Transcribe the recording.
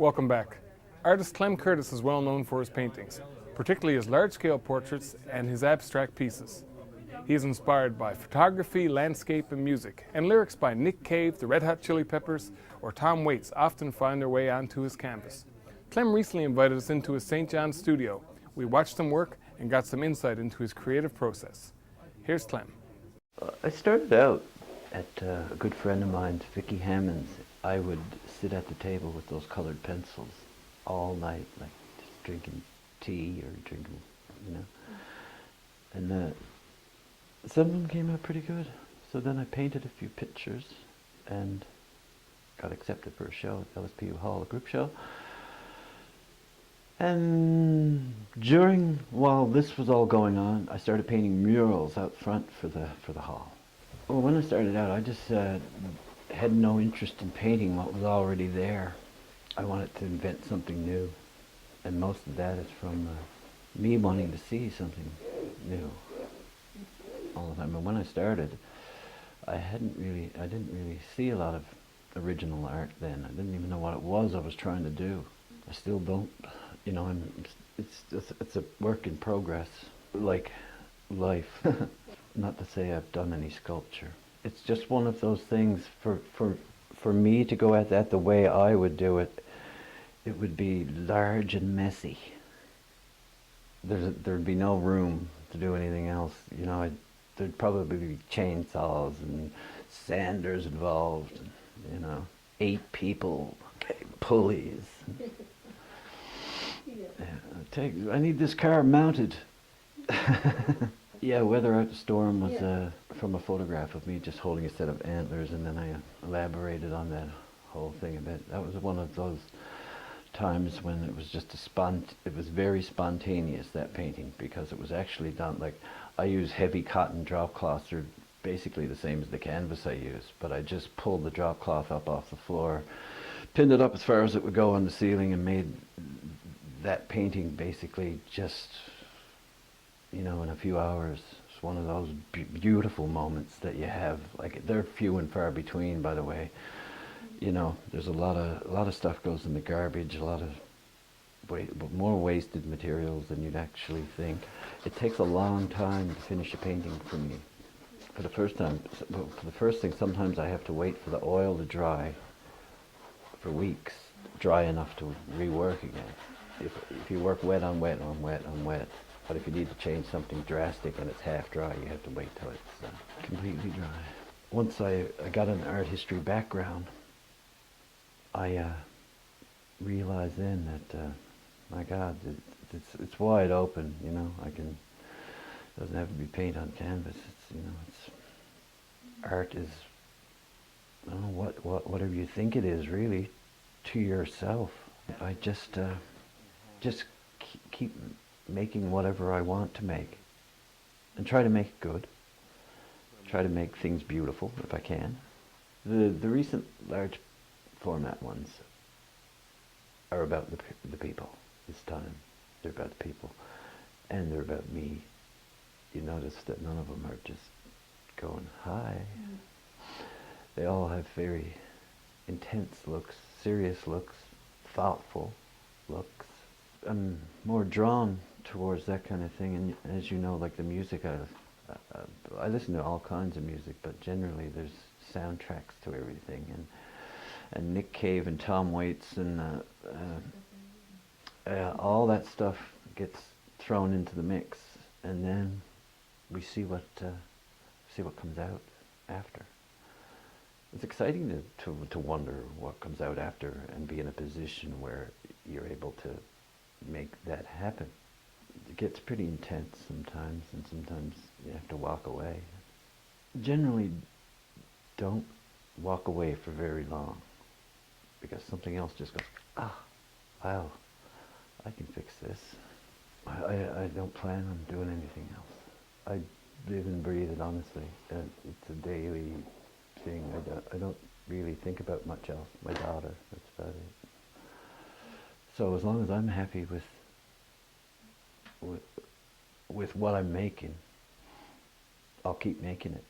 Welcome back. Artist Clem Curtis is well known for his paintings, particularly his large-scale portraits and his abstract pieces. He is inspired by photography, landscape, and music, and lyrics by Nick Cave, the Red Hot Chili Peppers, or Tom Waits often find their way onto his canvas. Clem recently invited us into his St. John's studio. We watched him work and got some insight into his creative process. Here's Clem. I started out at a good friend of mine, Vicky Hammond's. I would sit at the table with those colored pencils all night, like just drinking tea or drinking, you know. And some of them came out pretty good. So then I painted a few pictures and got accepted for a show at LSPU Hall, a group show. And while this was all going on, I started painting murals out front for the hall. Well, when I started out, I just had no interest in painting what was already there. I wanted to invent something new, and most of that is from me wanting to see something new all the time. And when I started, I didn't really see a lot of original art then. I didn't even know what it was I was trying to do. I still don't. You know, it's a work in progress, like life. Not to say I've done any sculpture. It's just one of those things for me to go at that the way I would do it. It would be large and messy. There'd be no room to do anything else. You know, there'd probably be chainsaws and sanders involved. And, you know, 8 people, pulleys. I need this car mounted. Yeah, Weather Out the Storm was from a photograph of me just holding a set of antlers, and then I elaborated on that whole thing a bit. That was one of those times when it was just it was very spontaneous, that painting, because it was actually done, like, I use heavy cotton drop cloths. They're basically the same as the canvas I use, but I just pulled the drop cloth up off the floor, pinned it up as far as it would go on the ceiling, and made that painting basically just, you know, in a few hours. It's one of those beautiful moments that you have. Like, they're few and far between, by the way. You know, there's a lot of stuff goes in the garbage, a lot of more wasted materials than you'd actually think. It takes a long time to finish a painting for me. For the first thing, sometimes I have to wait for the oil to dry for weeks, dry enough to rework again. If you work wet on wet on wet on wet, but if you need to change something drastic and it's half dry, you have to wait till it's completely dry. Once I got an art history background, I realized then that, my God, it's wide open, you know. It doesn't have to be paint on canvas. Art is, I don't know, whatever you think it is, really, to yourself. I just keep making whatever I want to make, and try to make it good. Try to make things beautiful if I can. The recent large format ones are about the people this time. They're about the people, and they're about me. You notice that none of them are just going, hi. They all have very intense looks, serious looks, thoughtful looks. I'm more drawn towards that kind of thing, and as you know, like the music, I listen to all kinds of music, but generally there's soundtracks to everything, and Nick Cave and Tom Waits and all that stuff gets thrown into the mix, and then we see what comes out after. It's exciting to wonder what comes out after and be in a position where you're able to make that happen. It gets pretty intense sometimes, and sometimes you have to walk away. Generally, don't walk away for very long, because something else just goes, wow, I can fix this. I don't plan on doing anything else. I live and breathe it, honestly. It's a daily thing. I don't really think about much else. My daughter, that's about it. So as long as I'm happy with what I'm making, I'll keep making it.